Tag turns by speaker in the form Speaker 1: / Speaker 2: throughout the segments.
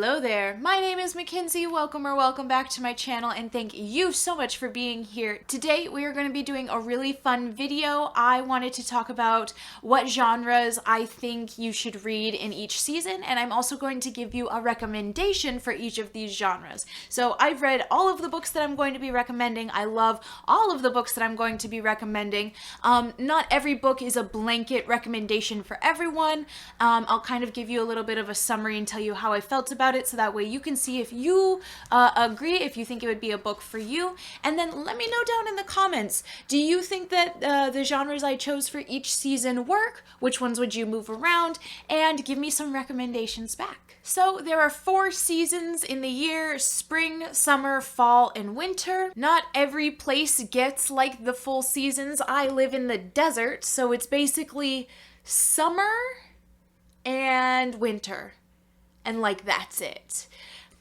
Speaker 1: Hello there, my name is Mackenzie. Welcome back to my channel, and thank you so much for being here. Today we are going to be doing a really fun video. I wanted to talk about what genres I think you should read in each season, and I'm also going to give you a recommendation for each of these genres. So I've read all of the books that I'm going to be recommending. I love all of the books that I'm going to be recommending. Not every book is a blanket recommendation for everyone. I'll kind of give you a little bit of a summary and tell you how I felt about it, so that way you can see if you agree, if you think it would be a book for you, and then let me know down in the comments. Do you think that the genres I chose for each season work? Which ones would you move around? And give me some recommendations back. So there are 4 seasons in the year: spring, summer, fall, and winter. Not every place gets like the full seasons. I live in the desert, so it's basically summer and winter. And like that's it.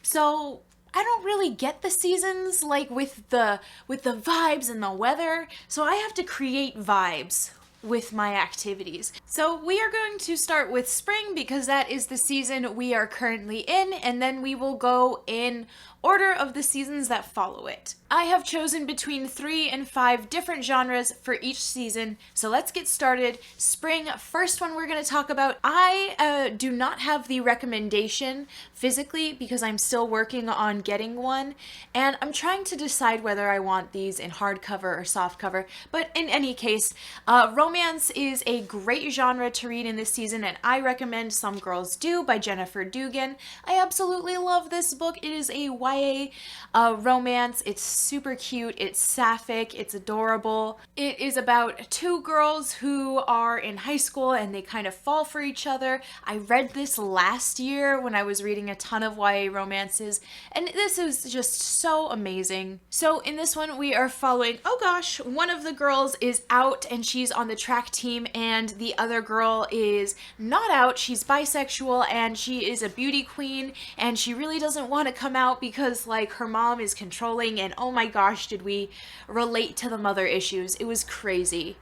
Speaker 1: So I don't really get the seasons like with the vibes and the weather. So I have to create vibes with my activities. So we are going to start with spring because that is the season we are currently in, and then we will go in order of the seasons that follow it. I have chosen between 3 and 5 different genres for each season, so let's get started. Spring, first one we're going to talk about. I do not have the recommendation physically because I'm still working on getting one, and I'm trying to decide whether I want these in hardcover or softcover, but in any case, romance is a great genre to read in this season, and I recommend Some Girls Do by Jennifer Dugan. I absolutely love this book. It is a YA romance. It's super cute, it's sapphic, it's adorable. It is about 2 girls who are in high school and they kind of fall for each other. I read this last year when I was reading a ton of YA romances, and this is just so amazing. So in this one we are following, oh gosh, one of the girls is out and she's on the track team, and the other girl is not out. She's bisexual and she is a beauty queen, and she really doesn't want to come out because like her mom is controlling, and oh my gosh, did we relate to the mother issues. It was crazy.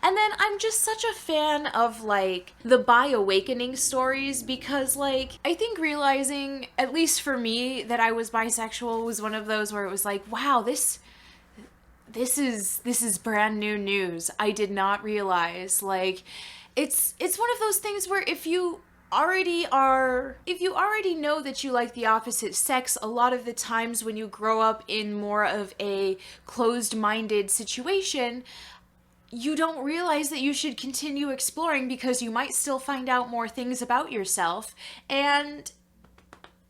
Speaker 1: And then I'm just such a fan of like the bi-awakening stories, because like I think realizing, at least for me, that I was bisexual was one of those where it was like, wow, this is brand new news. I did not realize. Like it's one of those things where if you already know that you like the opposite sex, a lot of the times when you grow up in more of a closed-minded situation, you don't realize that you should continue exploring because you might still find out more things about yourself, and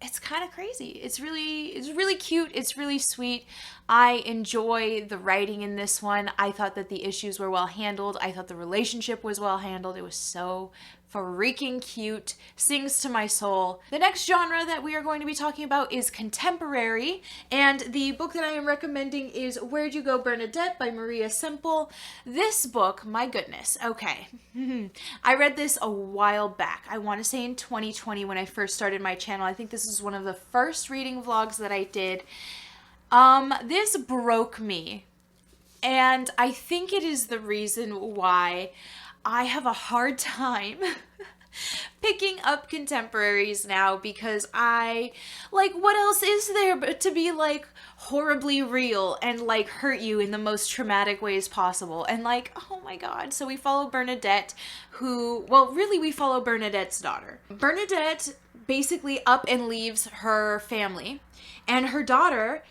Speaker 1: it's kind of crazy. It's really cute. It's really sweet. I enjoy the writing in this one. I thought that the issues were well handled. I thought the relationship was well handled. It was so freaking cute. Sings to my soul. The next genre that we are going to be talking about is contemporary, and the book that I am recommending is Where'd You Go, Bernadette by Maria Semple. This book, my goodness, okay. I read this a while back. I want to say in 2020 when I first started my channel. I think this is one of the first reading vlogs that I did. This broke me, and I think it is the reason why I have a hard time picking up contemporaries now, because I, like, what else is there but to be, like, horribly real and, like, hurt you in the most traumatic ways possible? And, like, oh my god. So we follow Bernadette, who, well, really we follow Bernadette's daughter. Bernadette basically up and leaves her family, and her daughter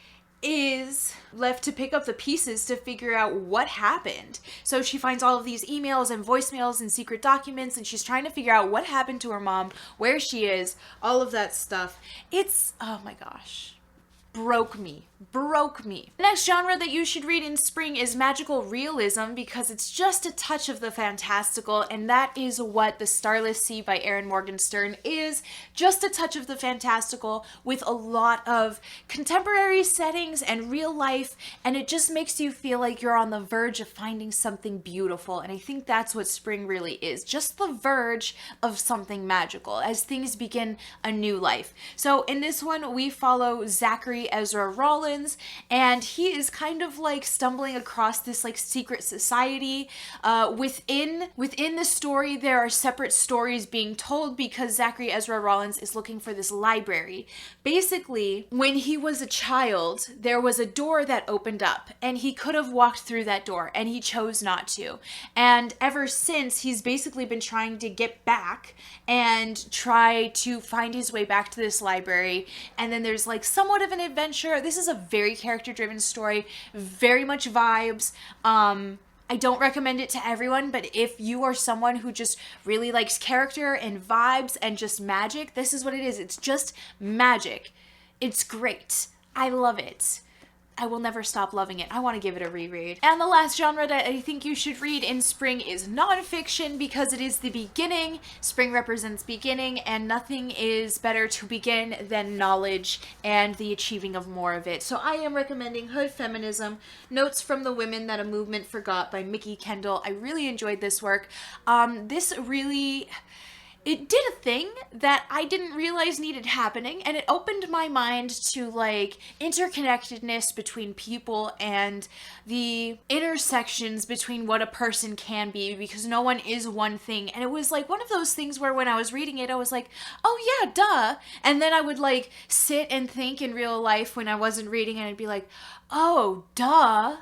Speaker 1: is left to pick up the pieces to figure out what happened. So she finds all of these emails and voicemails and secret documents, and she's trying to figure out what happened to her mom, where she is, all of that stuff. It's, oh my gosh, broke me. The next genre that you should read in spring is magical realism, because it's just a touch of the fantastical, and that is what the Starless Sea by Erin Morgenstern is. Just a touch of the fantastical with a lot of contemporary settings and real life, and it just makes you feel like you're on the verge of finding something beautiful, and I think that's what spring really is. Just the verge of something magical as things begin a new life. So in this one we follow Zachary Zachary Ezra Rollins, and he is kind of like stumbling across this like secret society. Within the story, there are separate stories being told because Zachary Ezra Rollins is looking for this library. Basically, when he was a child, there was a door that opened up, and he could have walked through that door, and he chose not to. And ever since, he's basically been trying to get back and try to find his way back to this library. And then there's like somewhat of an adventure. This is a very character-driven story, very much vibes. I don't recommend it to everyone, but if you are someone who just really likes character and vibes and just magic, this is what it is. It's just magic. It's great. I love it. I will never stop loving it. I want to give it a reread. And the last genre that I think you should read in spring is nonfiction because it is the beginning. Spring represents beginning, and nothing is better to begin than knowledge and the achieving of more of it. So I am recommending Hood Feminism, Notes from the Women That a Movement Forgot by Mikki, Kendall. I really enjoyed this work. It did a thing that I didn't realize needed happening, and it opened my mind to like interconnectedness between people and the intersections between what a person can be, because no one is one thing. And it was like one of those things where when I was reading it, I was like, oh yeah, duh. And then I would like sit and think in real life when I wasn't reading, and I'd be like, oh, duh.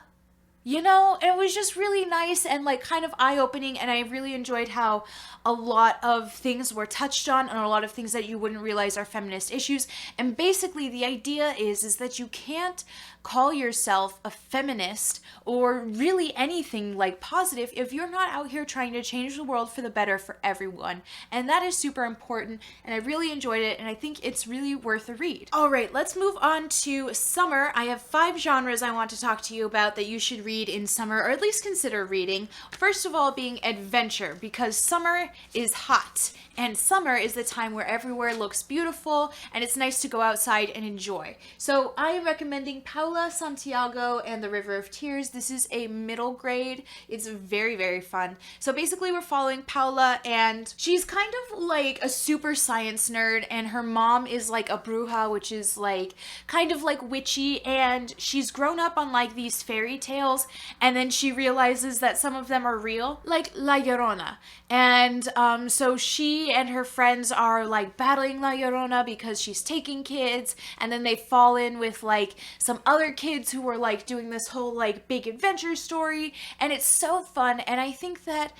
Speaker 1: You know, it was just really nice and like kind of eye-opening, and I really enjoyed how a lot of things were touched on and a lot of things that you wouldn't realize are feminist issues. And basically the idea is that you can't call yourself a feminist or really anything like positive if you're not out here trying to change the world for the better for everyone. And that is super important, and I really enjoyed it, and I think it's really worth a read. All right, let's move on to summer. I have 5 genres I want to talk to you about that you should read in summer, or at least consider reading. First of all being adventure, because summer is hot, and summer is the time where everywhere looks beautiful, and it's nice to go outside and enjoy. So I am recommending Paola, Santiago, and the River of Tears. This is a middle grade. It's very, very fun. So basically we're following Paola, and she's kind of like a super science nerd, and her mom is like a bruja, which is like kind of like witchy, and she's grown up on like these fairy tales, and then she realizes that some of them are real, like La Llorona. And so she and her friends are like battling La Llorona because she's taking kids, and then they fall in with like some other kids who are like doing this whole like big adventure story, and it's so fun. And I think that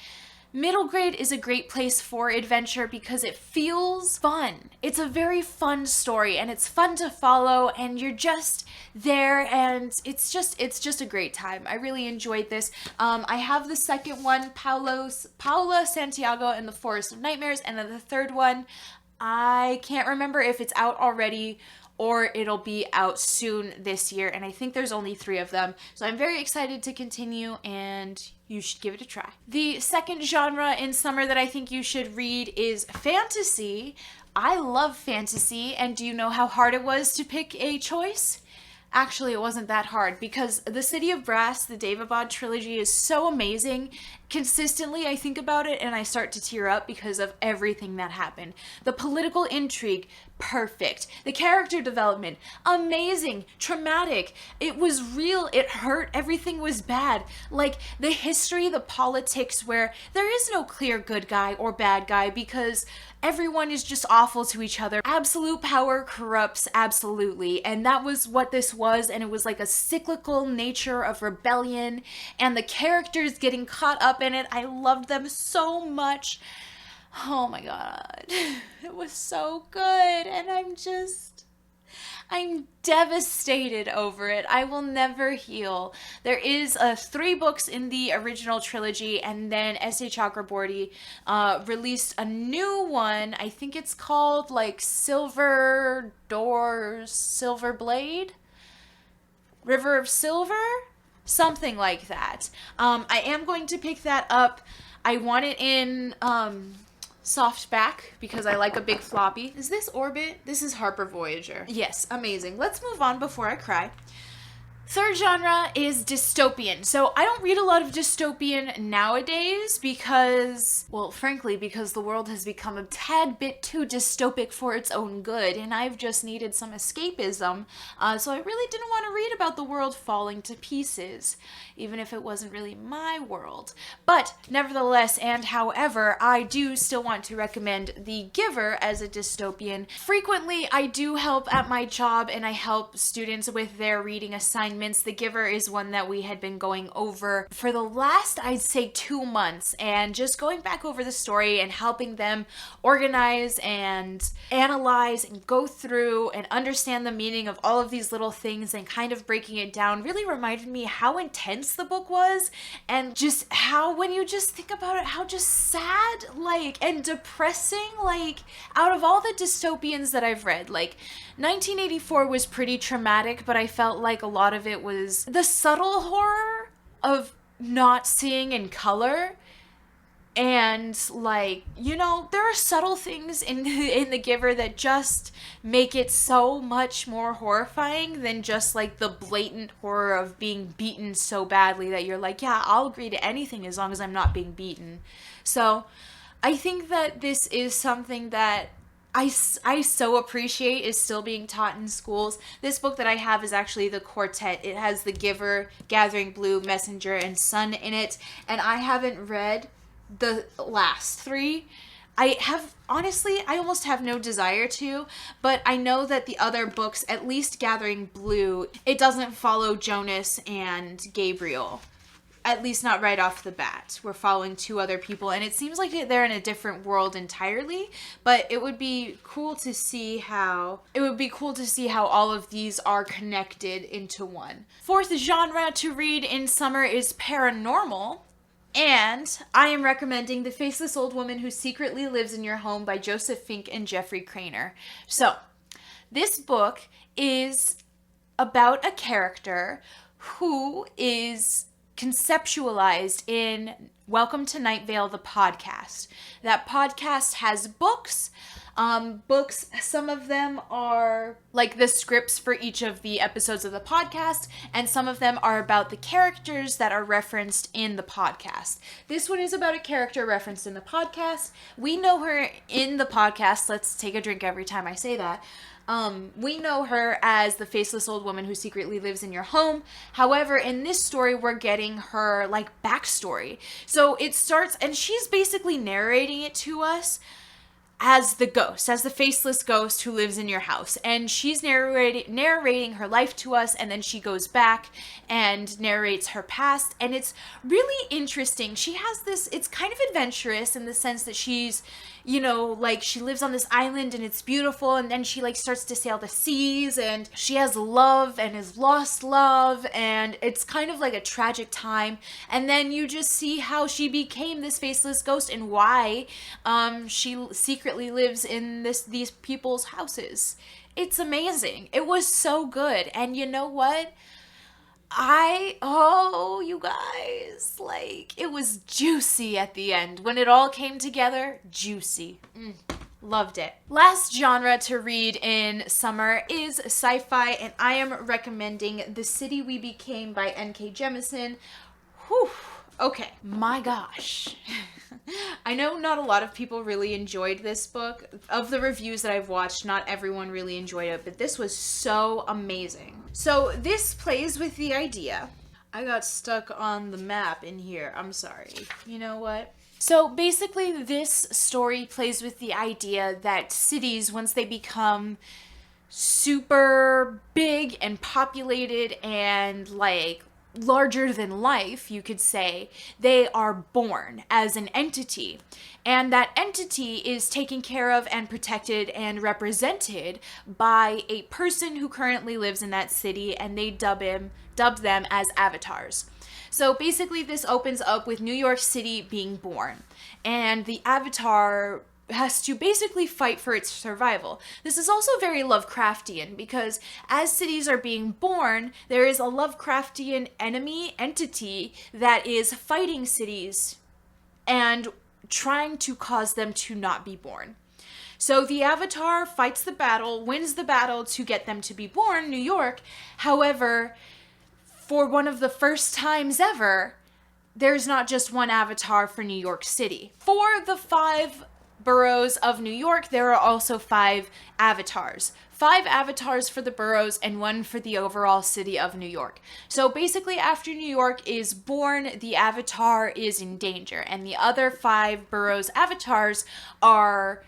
Speaker 1: middle grade is a great place for adventure because it feels fun. It's a very fun story, and it's fun to follow, and you're just there, and it's just a great time. I really enjoyed this. I have the second one, Paola, Santiago, and the Forest of Nightmares, and then the third one, I can't remember if it's out already or it'll be out soon this year, and I think there's only 3 of them. So I'm very excited to continue, and you should give it a try. The second genre in summer that I think you should read is fantasy. I love fantasy, and do you know how hard it was to pick a choice? Actually, it wasn't that hard, because The City of Brass, the Daevabad trilogy, is so amazing. Consistently, I think about it and I start to tear up because of everything that happened. The political intrigue, perfect. The character development, amazing. Traumatic. It was real. It hurt. Everything was bad. Like, the history, the politics, where there is no clear good guy or bad guy because everyone is just awful to each other. Absolute power corrupts absolutely, and that was what this was, and it was like a cyclical nature of rebellion, and the characters getting caught up in it. I loved them so much. Oh my god. It was so good, and I'm devastated over it. I will never heal. There is 3 books in the original trilogy, and then S.A. Chakraborty released a new one. I think it's called like Silver Doors, Silver Blade? River of Silver? Something like that. I am going to pick that up. I want it in softback because I like a big floppy. Is this Orbit? This is Harper Voyager. Yes, amazing. Let's move on before I cry. Third genre is dystopian. So I don't read a lot of dystopian nowadays because, well, frankly, because the world has become a tad bit too dystopic for its own good, and I've just needed some escapism. So I really didn't want to read about the world falling to pieces, even if it wasn't really my world. But nevertheless, and however, I do still want to recommend The Giver as a dystopian. Frequently, I do help at my job, and I help students with their reading assignments. The Giver is one that we had been going over for the last, I'd say, 2 months, and just going back over the story and helping them organize and analyze and go through and understand the meaning of all of these little things and kind of breaking it down really reminded me how intense the book was, and just how, when you just think about it, how just sad, like, and depressing, like, out of all the dystopians that I've read, like, 1984 was pretty traumatic, but I felt like a lot of it was the subtle horror of not seeing in color. And, like, you know, there are subtle things in The Giver that just make it so much more horrifying than just, like, the blatant horror of being beaten so badly that you're like, yeah, I'll agree to anything as long as I'm not being beaten. So I think that this is something that I so appreciate is still being taught in schools. This book that I have is actually the quartet. It has The Giver, Gathering Blue, Messenger, and Sun in it. And I haven't read the last 3. I have, honestly, I almost have no desire to, but I know that the other books, at least Gathering Blue, it doesn't follow Jonas and Gabriel. At least not right off the bat. We're following 2 other people, and it seems like they're in a different world entirely, but it would be cool to see how all of these are connected into one. Fourth genre to read in summer is paranormal. And I am recommending The Faceless Old Woman Who Secretly Lives in Your Home by Joseph Fink and Jeffrey Cranor. So, this book is about a character who is conceptualized in Welcome to Night Vale, the podcast. That podcast has books. Some of them are like the scripts for each of the episodes of the podcast, and some of them are about the characters that are referenced in the podcast. This one is about a character referenced in the podcast. We know her in the podcast. Let's take a drink every time I say that. We know her as the faceless old woman who secretly lives in your home. However, in this story, we're getting her, like, backstory. So it starts, and she's basically narrating it to us as the ghost, as the faceless ghost who lives in your house. And she's narrating her life to us, and then she goes back and narrates her past. And it's really interesting. She has this, it's kind of adventurous in the sense that she's, you know, like, she lives on this island and it's beautiful, and then she, like, starts to sail the seas, and she has love and has lost love, and it's kind of like a tragic time. And then you just see how she became this faceless ghost and why she secretly lives in these people's houses. It's amazing. It was so good. And you know what? You guys, like, it was juicy at the end. When it all came together, juicy. Loved it. Last genre to read in summer is sci-fi, and I am recommending The City We Became by N.K. Jemisin. Whew. Okay, my gosh. I know not a lot of people really enjoyed this book. Of the reviews that I've watched, not everyone really enjoyed it, but this was so amazing. So this plays with the idea. I got stuck on the map in here. I'm sorry. You know what? So basically this story plays with the idea that cities, once they become super big and populated and, like, larger than life, you could say, they are born as an entity. And that entity is taken care of and protected and represented by a person who currently lives in that city, and they dub them as avatars. So basically this opens up with New York City being born, and the avatar has to basically fight for its survival. This is also very Lovecraftian, because as cities are being born, there is a Lovecraftian entity that is fighting cities and trying to cause them to not be born. So the Avatar fights the battle, wins the battle to get them to be born, New York. However, for one of the first times ever, there's not just one avatar for New York City. For the 5 boroughs of New York, there are also 5 avatars. 5 avatars for the boroughs and 1 for the overall city of New York. So basically, after New York is born, the avatar is in danger, and the other 5 boroughs' avatars are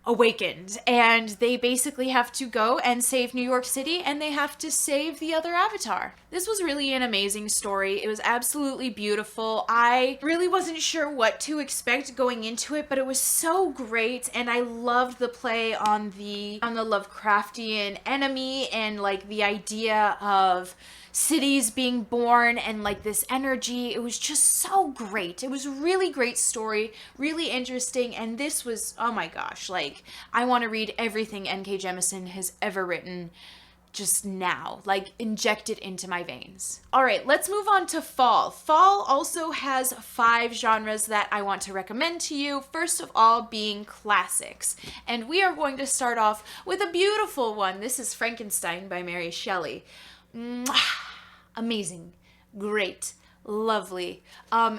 Speaker 1: awakened, and they basically have to go and save New York City, and they have to save the other avatar. This was really an amazing story. It was absolutely beautiful. I really wasn't sure what to expect going into it, but it was so great, and I loved the play on the Lovecraftian enemy, and like the idea of cities being born and like this energy. It was just so great. It was a really great story, really interesting, and this was, oh my gosh, like I want to read everything N.K. Jemisin has ever written just now, like inject it into my veins. All right, let's move on to fall. Fall also has 5 genres that I want to recommend to you. First of all, being classics. And we are going to start off with a beautiful one. This is Frankenstein by Mary Shelley. Amazing, great, lovely,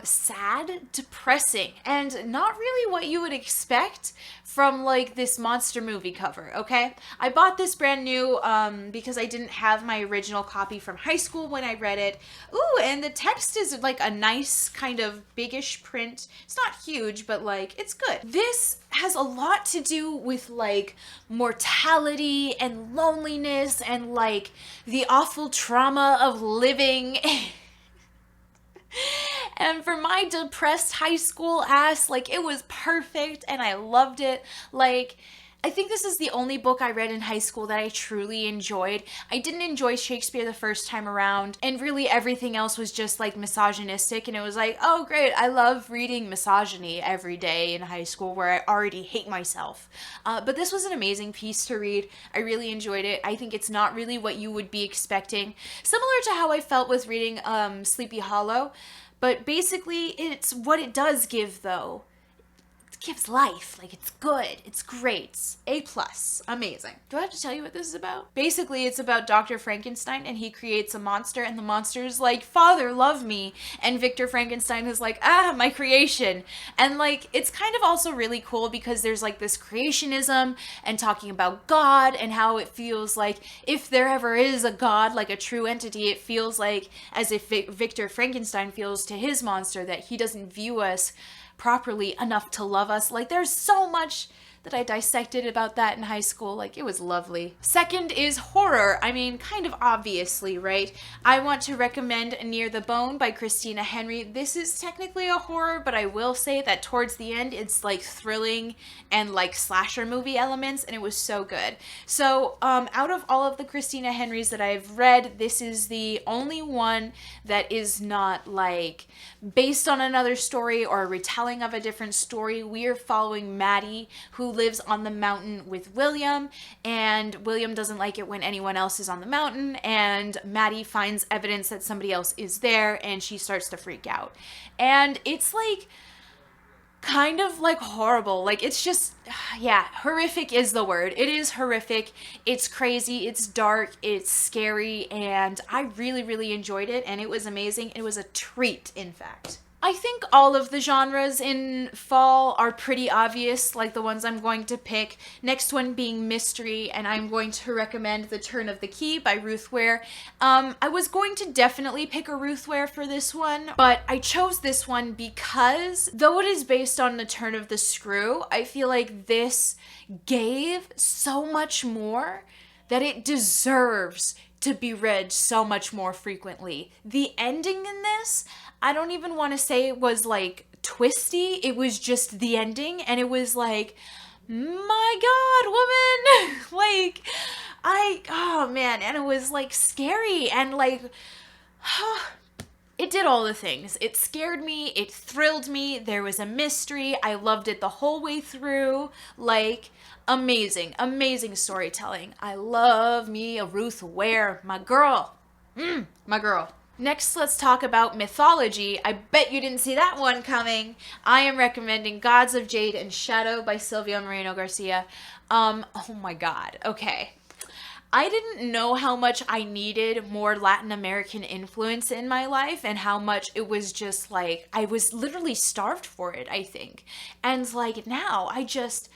Speaker 1: sad, depressing, and not really what you would expect from like this monster movie cover, okay? I bought this brand new because I didn't have my original copy from high school when I read it. Ooh, and the text is like a nice kind of biggish print. It's not huge, but like it's good. This has a lot to do with like mortality and loneliness and like the awful trauma of living. And for my depressed high school ass, like it was perfect and I loved it. Like, I think this is the only book I read in high school that I truly enjoyed. I didn't enjoy Shakespeare the first time around, and really everything else was just like misogynistic, and it was like, oh great, I love reading misogyny every day in high school where I already hate myself. But this was an amazing piece to read. I really enjoyed it. I think it's not really what you would be expecting. Similar to how I felt with reading Sleepy Hollow, but basically it's what it does give though. Gives life. Like, it's good. It's great. A+. Amazing. Do I have to tell you what this is about? Basically, it's about Dr. Frankenstein, and he creates a monster, and the monster is like, Father, love me. And Victor Frankenstein is like, my creation. And, like, it's kind of also really cool because there's, like, this creationism and talking about God and how it feels like if there ever is a God, like a true entity, it feels like as if Victor Frankenstein feels to his monster that he doesn't view us properly enough to love us. Like, there's so much that I dissected about that in high school. Like, it was lovely. Second is horror. I mean, kind of obviously, right? I want to recommend Near the Bone by Christina Henry. This is technically a horror, but I will say that towards the end, it's like thrilling and like slasher movie elements, and it was so good. So, out of all of the Christina Henrys that I've read, this is the only one that is not like based on another story or a retelling of a different story. We are following Maddie, who lives on the mountain with William, and William doesn't like it when anyone else is on the mountain, and Maddie finds evidence that somebody else is there, and she starts to freak out. And it's like kind of like horrible. Like, it's just, yeah, horrific is the word. It is horrific. It's crazy. It's dark. It's scary. And I really, really enjoyed it. And it was amazing. It was a treat, in fact. I think all of the genres in fall are pretty obvious, like the ones I'm going to pick. Next one being mystery, and I'm going to recommend The Turn of the Key by Ruth Ware. I was going to definitely pick a Ruth Ware for this one, but I chose this one because though it is based on The Turn of the Screw, I feel like this gave so much more that it deserves to be read so much more frequently. The ending in this, I don't even want to say it was like twisty. It was just the ending, and it was like, my God, woman, like, oh man, and it was like scary and like, it did all the things. It scared me, it thrilled me, there was a mystery, I loved it the whole way through, like, amazing, amazing storytelling. I love me a Ruth Ware, my girl, my girl. Next, let's talk about mythology. I bet you didn't see that one coming. I am recommending Gods of Jade and Shadow by Silvia Moreno Garcia. Oh my God, okay. I didn't know how much I needed more Latin American influence in my life and how much it was just like, I was literally starved for it, I think. And like now, I just...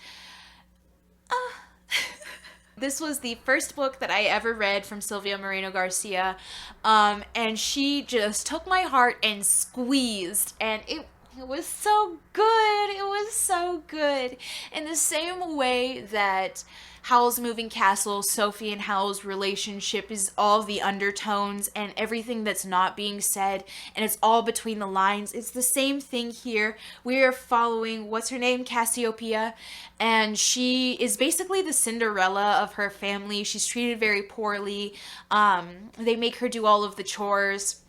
Speaker 1: This was the first book that I ever read from Silvia Moreno Garcia, and she just took my heart and squeezed, and it was so good. It was so good. In the same way that Howl's Moving Castle, Sophie and Howl's relationship is all the undertones and everything that's not being said, and it's all between the lines. It's the same thing here. We are following, what's her name? Cassiopeia, and she is basically the Cinderella of her family. She's treated very poorly. They make her do all of the chores.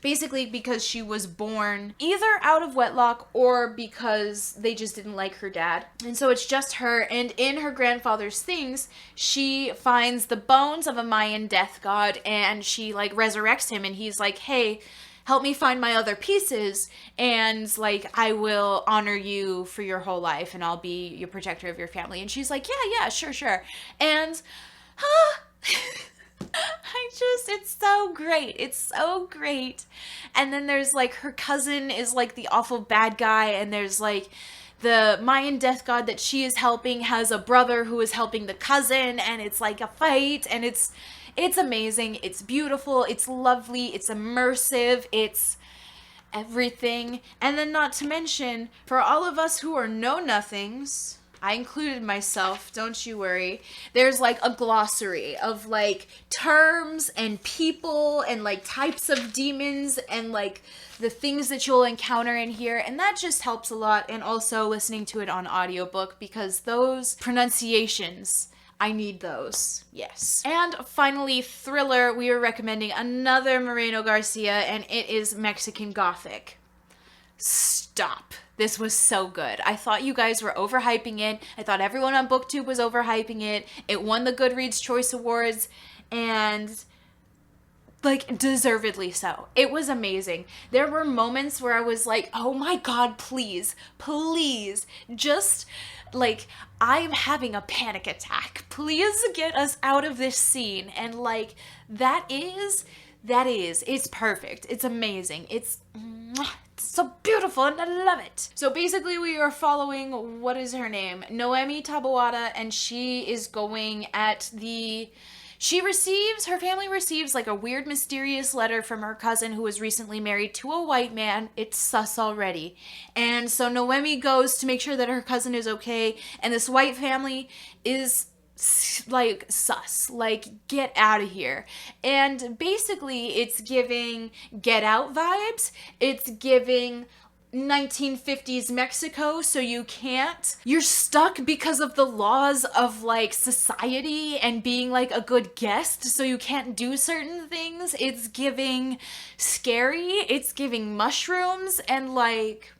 Speaker 1: Basically because she was born either out of wedlock or because they just didn't like her dad. And so it's just her, and in her grandfather's things, she finds the bones of a Mayan death god, and she like resurrects him, and he's like, hey, help me find my other pieces, and like I will honor you for your whole life, and I'll be your protector of your family. And she's like, yeah, sure. And it's so great. It's so great. And then there's like her cousin is like the awful bad guy, and there's like the Mayan death god that she is helping has a brother who is helping the cousin, and it's like a fight, and it's amazing. It's beautiful. It's lovely. It's immersive. It's everything. And then not to mention, for all of us who are know-nothings, I included myself, don't you worry, there's like a glossary of like terms and people and like types of demons and like the things that you'll encounter in here, and that just helps a lot. And also listening to it on audiobook, because those pronunciations, I need those. Yes. And finally, thriller, we are recommending another Moreno Garcia, and it is Mexican Gothic. Stop. This was so good. I thought you guys were overhyping it. I thought everyone on BookTube was overhyping it. It won the Goodreads Choice Awards, and like deservedly so. It was amazing. There were moments where I was like, oh my God, please, just like, I'm having a panic attack. Please get us out of this scene. And like, it's perfect. It's amazing. It's so beautiful, and I love it. So basically we are following, what is her name? Noemi Taboada, and she is going at the... her family receives like a weird mysterious letter from her cousin who was recently married to a white man. It's sus already. And so Noemi goes to make sure that her cousin is okay, and this white family is like sus, like get out of here. And basically it's giving Get Out vibes. It's giving 1950s Mexico, so you're stuck because of the laws of like society and being like a good guest, so you can't do certain things. It's giving scary, it's giving mushrooms, and like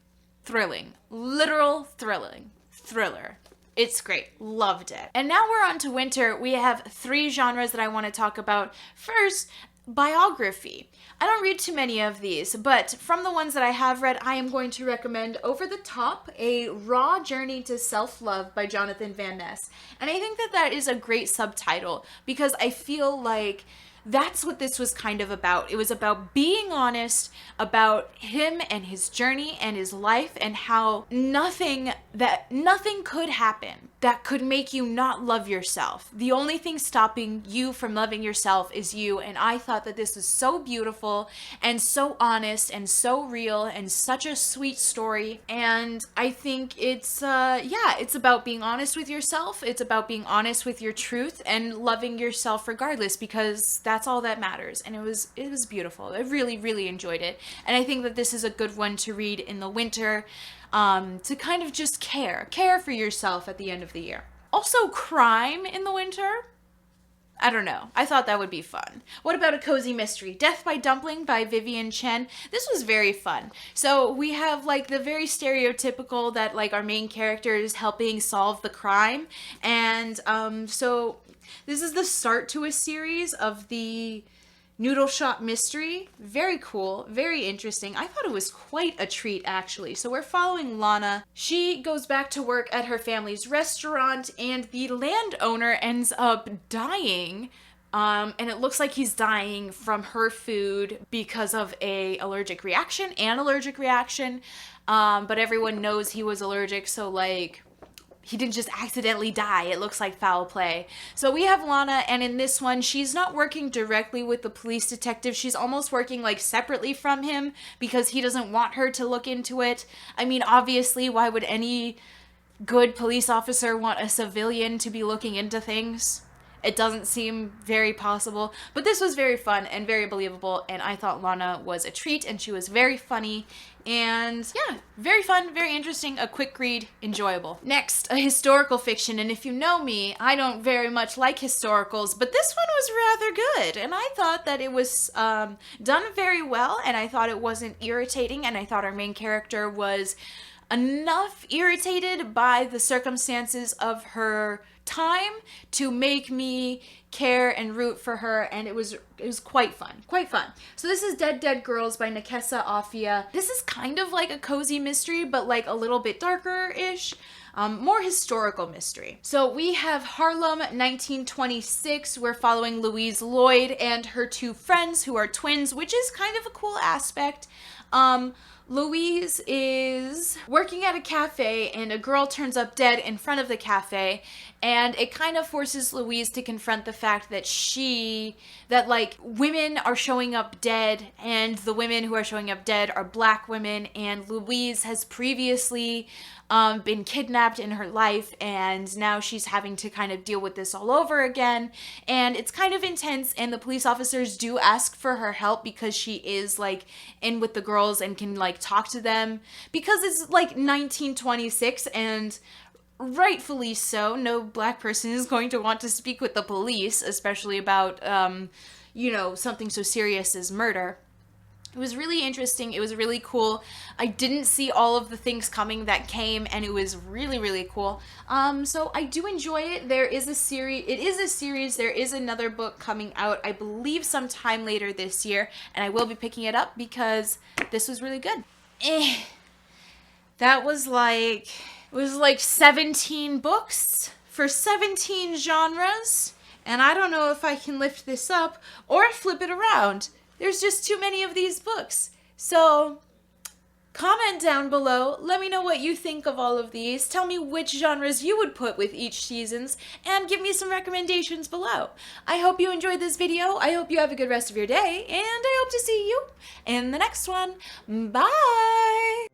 Speaker 1: thrilling, literal thrilling, thriller. It's great. Loved it. And now we're on to winter. We have 3 genres that I want to talk about. First, biography. I don't read too many of these, but from the ones that I have read, I am going to recommend Over the Top, A Raw Journey to Self-Love by Jonathan Van Ness. And I think that that is a great subtitle, because I feel like that's what this was kind of about. It was about being honest about him and his journey and his life, and how nothing could happen that could make you not love yourself. The only thing stopping you from loving yourself is you. And I thought that this was so beautiful and so honest and so real and such a sweet story. And I think it's about being honest with yourself. It's about being honest with your truth and loving yourself regardless, because that's all that matters. And it was beautiful. I really, really enjoyed it. And I think that this is a good one to read in the winter, to kind of just care for yourself at the end of the year. Also, crime in the winter. I don't know. I thought that would be fun. What about a cozy mystery? Death by Dumpling by Vivian Chen. This was very fun. So we have like the very stereotypical that like our main character is helping solve the crime. And so this is the start to a series of the noodle shop mystery. Very cool, very interesting. I thought it was quite a treat, actually. So we're following Lana. She goes back to work at her family's restaurant, and the landowner ends up dying. And it looks like he's dying from her food because of an allergic reaction. But everyone knows he was allergic, so like, he didn't just accidentally die. It looks like foul play. So we have Lana, and in this one, she's not working directly with the police detective. She's almost working like separately from him because he doesn't want her to look into it. I mean, obviously, why would any good police officer want a civilian to be looking into things? It doesn't seem very possible, but this was very fun and very believable, and I thought Lana was a treat, and she was very funny, and yeah, very fun, very interesting, a quick read, enjoyable. Next, a historical fiction, and if you know me, I don't very much like historicals, but this one was rather good, and I thought that it was done very well, and I thought it wasn't irritating, and I thought our main character was enough irritated by the circumstances of her time to make me care and root for her, and it was quite fun. So this is Dead Girls by Nekesa Afia. This is kind of like a cozy mystery, but like a little bit darker-ish. More historical mystery. So we have Harlem 1926. We're following Louise Lloyd and her two friends who are twins, which is kind of a cool aspect. Louise is working at a cafe, and a girl turns up dead in front of the cafe, and it kind of forces Louise to confront the fact that like women are showing up dead, and the women who are showing up dead are black women, and Louise has previously been kidnapped in her life, and now she's having to kind of deal with this all over again, and it's kind of intense, and the police officers do ask for her help because she is like in with the girls and can like talk to them, because it's like 1926, and rightfully so, no black person is going to want to speak with the police, especially about something so serious as murder. It was really interesting. It was really cool. I didn't see all of the things coming that came, and it was really, really cool. So I do enjoy it. There is a series. It is a series. There is another book coming out, I believe, sometime later this year, and I will be picking it up because this was really good. That was like, it was like 17 books for 17 genres, and I don't know if I can lift this up or flip it around. There's just too many of these books. So comment down below. Let me know what you think of all of these. Tell me which genres you would put with each seasons, and give me some recommendations below. I hope you enjoyed this video. I hope you have a good rest of your day, and I hope to see you in the next one. Bye!